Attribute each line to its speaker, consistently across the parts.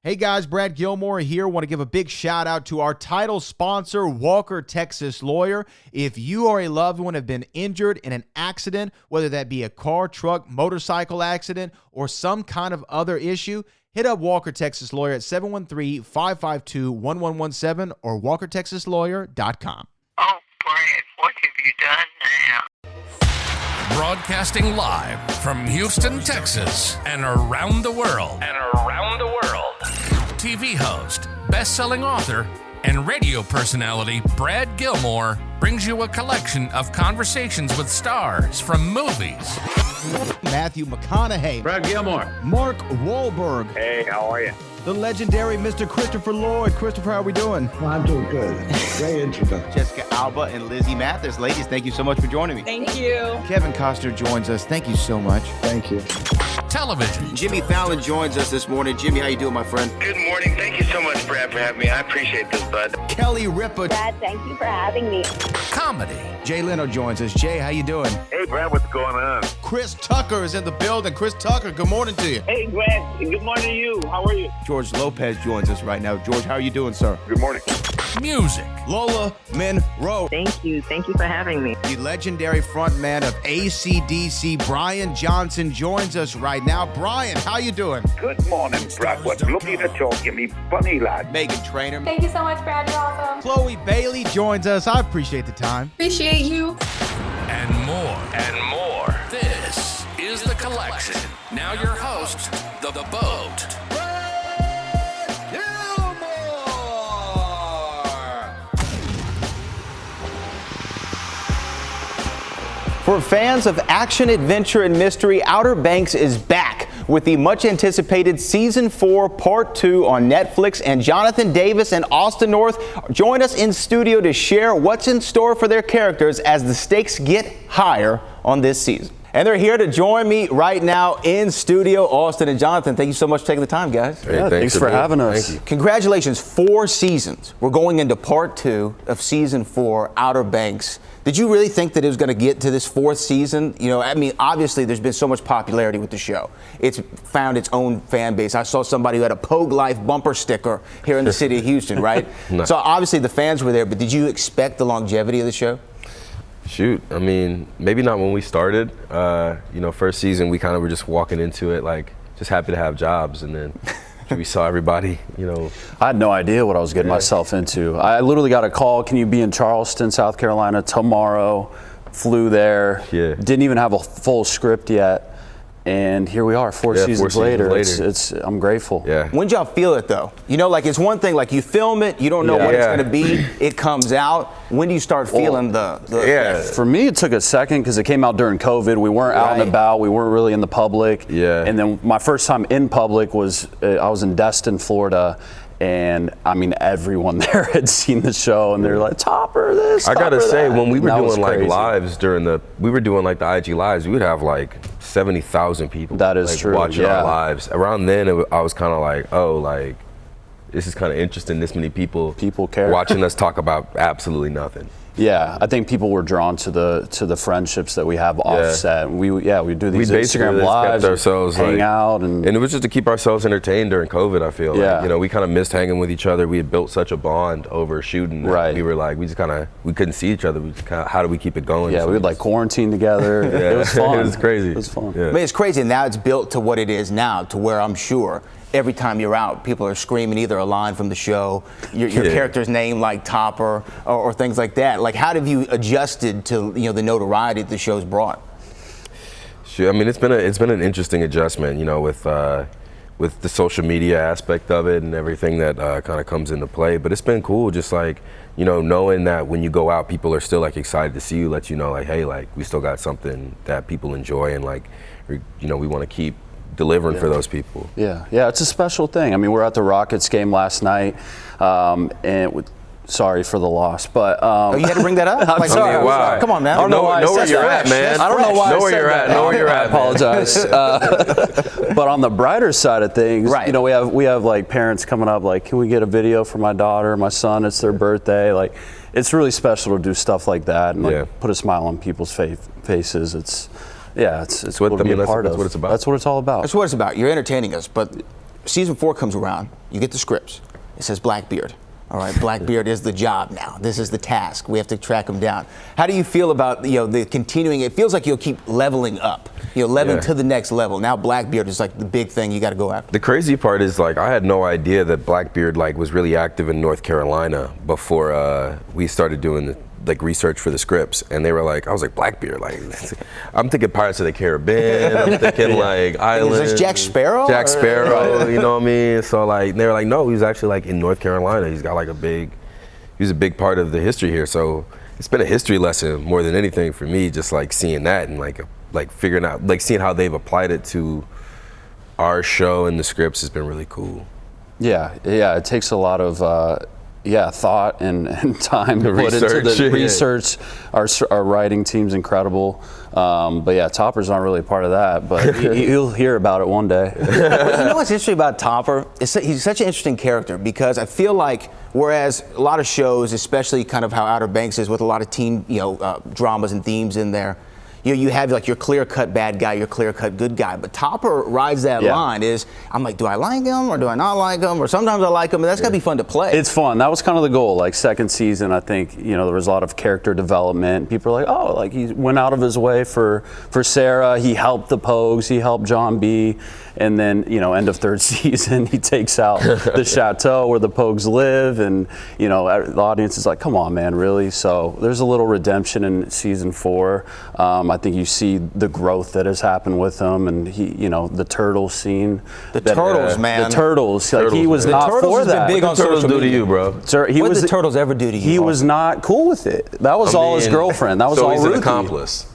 Speaker 1: Hey guys, Brad Gilmore here. Want to give a big shout out to our title sponsor, Walker Texas Lawyer. If you or a loved one have been injured in an accident, whether that be a car, truck, motorcycle accident, or some kind of other issue, hit up Walker Texas Lawyer at 713-552-1117 or walkertexaslawyer.com.
Speaker 2: Oh, Brad, what have you done now?
Speaker 3: Broadcasting live from Houston, Texas, and around the world. TV host, best-selling author, and radio personality Brad Gilmore brings you a collection of conversations with stars from movies.
Speaker 1: Matthew McConaughey.
Speaker 4: Brad Gilmore.
Speaker 1: Mark Wahlberg.
Speaker 4: Hey, how are you?
Speaker 1: The legendary Mr. Christopher Lloyd. Christopher, how are we doing?
Speaker 5: Well, I'm doing good. Great introduction.
Speaker 6: Jessica Alba and Lizzie Mathers. Ladies, thank you so much for joining me.
Speaker 7: Thank you.
Speaker 1: Kevin Costner joins us. Thank you so much.
Speaker 5: Thank you.
Speaker 3: Television.
Speaker 6: Jimmy Fallon joins us this morning. Jimmy, how you doing, my friend?
Speaker 8: Good morning. Thank you so much, Brad, for having me. I appreciate this, bud.
Speaker 1: Kelly Ripa.
Speaker 7: Brad, thank you for having me.
Speaker 3: Comedy.
Speaker 1: Jay Leno joins us. Jay, how you doing?
Speaker 8: Hey, Brad, what's going on?
Speaker 1: Chris Tucker is in the building. Chris Tucker, good morning to you.
Speaker 8: Hey, Brad. Good morning to you. How are you?
Speaker 6: George Lopez joins us right now. George, how are you doing, sir?
Speaker 8: Good morning.
Speaker 3: Music.
Speaker 1: Lola Monroe.
Speaker 7: Thank you. Thank you for having me.
Speaker 1: The legendary frontman of AC/DC, Brian Johnson, joins us right now. Brian, how you doing?
Speaker 8: Good morning, Brad. What looking to talk, you me funny lad.
Speaker 6: Megan Trainor.
Speaker 9: Thank you so much, Brad. You're awesome.
Speaker 1: Chloe Bailey joins us. I appreciate the time.
Speaker 9: Appreciate you.
Speaker 3: And more. This is The Collection. Now your host, The Boat.
Speaker 6: For fans of action, adventure, and mystery, Outer Banks is back with the much-anticipated Season 4, Part 2 on Netflix, and Johnathan Davis and Austin North join us in studio to share what's in store for their characters as the stakes get higher on this season. And they're here to join me right now in studio. Austin and Johnathan, thank you so much for taking the time, guys.
Speaker 10: Hey, thanks for having us. Thank you.
Speaker 6: Congratulations, 4 seasons. We're going into Part 2 of Season 4, Outer Banks. Did you really think that it was going to get to this 4th season? You know, I mean, obviously there's been so much popularity with the show. It's found its own fan base. I saw somebody who had a Pogue Life bumper sticker here in the city of Houston, right? No. So obviously the fans were there, but did you expect the longevity of the show?
Speaker 10: Shoot, I mean, maybe not when we started. First season we kind of were just walking into it like just happy to have jobs, and then we saw everybody,
Speaker 4: I had no idea what I was getting myself into. I literally got a call, can you be in Charleston, South Carolina tomorrow? Flew there.
Speaker 10: Yeah.
Speaker 4: Didn't even have a full script yet. And here we are, 4 seasons later. I'm grateful.
Speaker 10: Yeah.
Speaker 6: When did y'all feel it though? It's one thing, like you film it, you don't know what it's gonna be, it comes out. When do you start feeling the
Speaker 4: For me, it took a second because it came out during COVID. We weren't out and about, we weren't really in the public.
Speaker 10: Yeah.
Speaker 4: And then my first time in public was, I was in Destin, Florida. And I mean, everyone there had seen the show, and they're like, "Topper this."
Speaker 10: I gotta say, when we were doing like
Speaker 4: crazy.
Speaker 10: lives we were doing like the IG lives, we would have like 70,000 people.
Speaker 4: That is true.
Speaker 10: Watching our lives. Around then, I was kind of like, oh, like this is kind of interesting. This many people
Speaker 4: care
Speaker 10: watching us talk about absolutely nothing.
Speaker 4: Yeah, I think people were drawn to the friendships that we have offset. We do these Instagram lives,
Speaker 10: ourselves
Speaker 4: hang out, and
Speaker 10: it was just to keep ourselves entertained during COVID. I feel like we kind of missed hanging with each other. We had built such a bond over shooting.
Speaker 4: Right.
Speaker 10: We were like, we couldn't see each other. We just how do we keep it going?
Speaker 4: Yeah, we would like quarantine together. It was fun.
Speaker 10: It was crazy.
Speaker 4: It was fun.
Speaker 6: I mean, it's crazy, and now it's built to what it is now, to where I'm sure every time you're out, people are screaming either a line from the show, your character's name like Topper, or things like that. Like, how have you adjusted to the notoriety that the show's brought?
Speaker 10: Sure. I mean, it's been an interesting adjustment, with the social media aspect of it and everything that kind of comes into play. But it's been cool, just like knowing that when you go out, people are still like excited to see you, let you know like, hey, like we still got something that people enjoy, and like we want to keep delivering for those people.
Speaker 4: Yeah, it's a special thing. I mean, we're at the Rockets game last night, and sorry for the loss, but
Speaker 6: you had to bring that up.
Speaker 4: I'm sorry.
Speaker 10: Why?
Speaker 6: Come on, man.
Speaker 10: I don't know where you're at, man.
Speaker 4: I don't know why.
Speaker 10: Know where you're at. Know where you're at.
Speaker 4: I apologize. But on the brighter side of things, we have like parents coming up, like, can we get a video for my daughter, my son? It's their birthday. Like, it's really special to do stuff like that and like put a smile on people's faces. It's what to be a part of.
Speaker 10: That's what it's about.
Speaker 4: That's what it's all about.
Speaker 6: That's what it's about. You're entertaining us, but season 4 comes around, you get the scripts. It says Blackbeard. All right, Blackbeard is the job now. This is the task. We have to track him down. How do you feel about the continuing? It feels like you'll keep leveling up, leveling to the next level. Now Blackbeard is like the big thing you got to go after.
Speaker 10: The crazy part is like I had no idea that Blackbeard like was really active in North Carolina before we started doing research for the scripts, and they were like, I was like, Blackbeard, like I'm thinking Pirates of the Caribbean, I'm thinking like Island.
Speaker 6: Is this Jack Sparrow?
Speaker 10: Jack Sparrow, you know what I mean? So like they were like, no, he's actually like in North Carolina. He's got like he was a big part of the history here. So it's been a history lesson more than anything for me, just like seeing that and like figuring out, like seeing how they've applied it to our show and the scripts has been really cool.
Speaker 4: Yeah, it takes a lot of thought and time to put into the research. Our writing team's incredible. But yeah, Topper's not really a part of that, but you'll hear about it one day.
Speaker 6: Well, you know what's interesting about Topper? He's such an interesting character because I feel like whereas a lot of shows, especially kind of how Outer Banks is with a lot of teen dramas and themes in there, you have like your clear-cut bad guy, your clear-cut good guy. But Topper rides that line I'm like, do I like him or do I not like him? Or sometimes I like him, and that's got to be fun to play.
Speaker 4: It's fun. That was kind of the goal. Like second season, I think, there was a lot of character development. People are like, oh, like he went out of his way for Sarah. He helped the Pogues. He helped John B. And then, end of third season, he takes out the chateau where the Pogues live. And, the audience is like, come on, man, really? So there's a little redemption in season 4. I think you see the growth that has happened with him, and the turtle scene.
Speaker 6: The turtles, man.
Speaker 4: The turtles. Like he was not for that.
Speaker 6: Big on
Speaker 10: what the turtles do to you, bro?
Speaker 6: What did the turtles ever do to you?
Speaker 4: He was not cool with it. That was all his girlfriend. That was all
Speaker 10: he's
Speaker 4: Ruthie.
Speaker 10: an accomplice.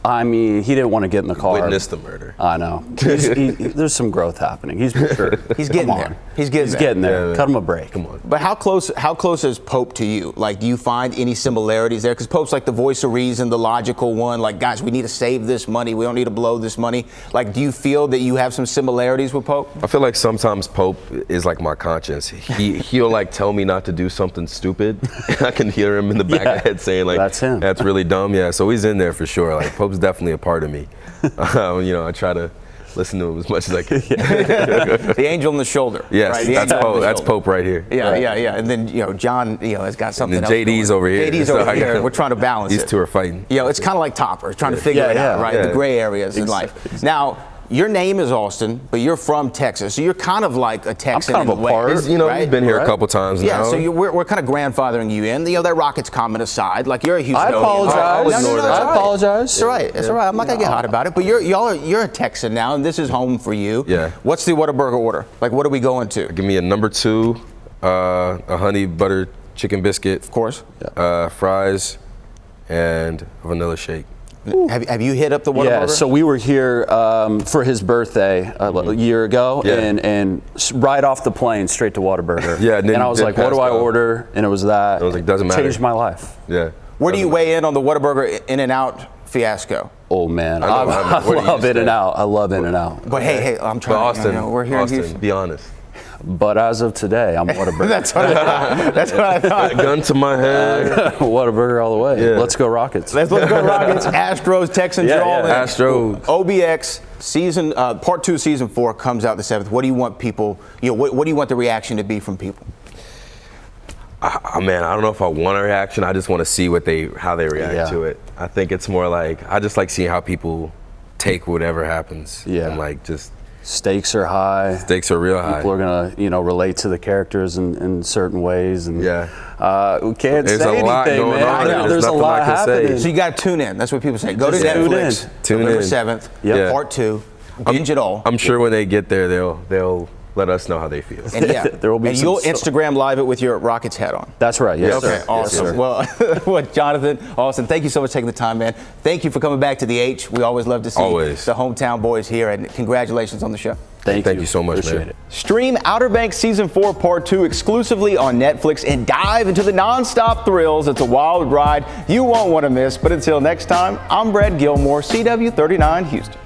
Speaker 4: I mean, he didn't want to get in the car.
Speaker 10: Witnessed the murder.
Speaker 4: I know. There's some growth happening. He's mature.
Speaker 6: He's getting there. He's getting there.
Speaker 4: Yeah, cut him a break.
Speaker 10: Come on.
Speaker 6: But how close is Pope to you? Like, do you find any similarities there? Because Pope's like the voice of reason, the logical one. Like, guys, we need to save this money. We don't need to blow this money. Like, do you feel that you have some similarities with Pope?
Speaker 10: I feel like sometimes Pope is like my conscience. He'll like tell me not to do something stupid. I can hear him in the back of the head saying like,
Speaker 4: that's him.
Speaker 10: That's really dumb. Yeah, so he's in there for sure. Like Pope's definitely a part of me. I try to listen to him as much as I can.
Speaker 6: The angel on the shoulder.
Speaker 10: Yes,
Speaker 6: right?
Speaker 10: that's Pope. That's Pope right here.
Speaker 6: Yeah, right. And then John, has got something
Speaker 10: and
Speaker 6: else.
Speaker 10: JD's over here.
Speaker 6: JD's over here. We're trying to balance it.
Speaker 10: These two are fighting.
Speaker 6: It's kind of like Topper, trying to figure it out, right?
Speaker 10: Yeah.
Speaker 6: The gray areas in life. Now, your name is Austin, but you're from Texas, so you're kind of like a Texan.
Speaker 4: I'm kind of a part.
Speaker 6: Right?
Speaker 10: We've been here a couple times now.
Speaker 6: Yeah, so we're kind of grandfathering you in. That Rockets comment aside, like you're a Houstonian.
Speaker 4: I apologize.
Speaker 6: I
Speaker 4: apologize.
Speaker 6: It's all right. It's all right. I'm not gonna get hot about it. But you're a Texan now, and this is home for you.
Speaker 10: Yeah.
Speaker 6: What's the Whataburger order? Like, what are we going to?
Speaker 10: Give me a number 2, a honey butter chicken biscuit,
Speaker 6: of course,
Speaker 10: fries, and a vanilla shake.
Speaker 6: Have you hit up the Whataburger?
Speaker 4: Yeah, so we were here for his birthday a year ago, and right off the plane, straight to Whataburger.
Speaker 10: Yeah,
Speaker 4: and I was like, what do I order? And it was that.
Speaker 10: I was like, doesn't matter.
Speaker 4: Changed my life.
Speaker 10: Yeah.
Speaker 6: Where do you weigh in on the Whataburger In-N-Out fiasco?
Speaker 4: Oh man, I love In-N-Out. I love In-N-Out.
Speaker 6: But hey, I'm trying.
Speaker 10: Austin,
Speaker 6: we're here.
Speaker 10: Austin, be honest.
Speaker 4: But as of today, I'm Whataburger.
Speaker 6: That's what I thought.
Speaker 10: Gun to my head.
Speaker 4: Whataburger all the way.
Speaker 10: Yeah.
Speaker 4: Let's go Rockets.
Speaker 6: Let's go Rockets. Astros, Texans, all in.
Speaker 10: Astros.
Speaker 6: OBX season part 2, season 4 comes out the 7th. What do you want people? What do you want the reaction to be from people?
Speaker 10: Man, I don't know if I want a reaction. I just want to see how they react to it. I think it's more like I just like seeing how people take whatever happens.
Speaker 4: Yeah.
Speaker 10: And like just.
Speaker 4: Stakes are high.
Speaker 10: Stakes are real high.
Speaker 4: People are gonna, relate to the characters in certain ways, and we can't
Speaker 10: There's
Speaker 4: say
Speaker 10: a
Speaker 4: anything,
Speaker 10: lot going
Speaker 4: man.
Speaker 10: on.
Speaker 4: There's a lot happening.
Speaker 6: So you got to tune in. That's what people say. Go to
Speaker 4: Just
Speaker 6: Netflix.
Speaker 10: Tune in.
Speaker 6: November 7th.
Speaker 4: Yep.
Speaker 6: Part 2. Binge it all.
Speaker 10: I'm sure when they get there, they'll let us know how they feel.
Speaker 6: And
Speaker 4: there will be
Speaker 6: and you'll Instagram live it with your Rockets hat on.
Speaker 4: That's right. Yes.
Speaker 6: Okay.
Speaker 4: Sir.
Speaker 6: Awesome.
Speaker 4: Yes,
Speaker 6: well, Johnathan, Austin, thank you so much for taking the time, man. Thank you for coming back to the H. We always love to see the hometown boys here, and congratulations on the show.
Speaker 10: Thank you so much,
Speaker 4: Appreciate
Speaker 10: man.
Speaker 4: it.
Speaker 6: Stream Outer Banks Season 4 Part 2 exclusively on Netflix and dive into the non-stop thrills. It's a wild ride you won't want to miss. But until next time, I'm Brad Gilmore, CW39 Houston.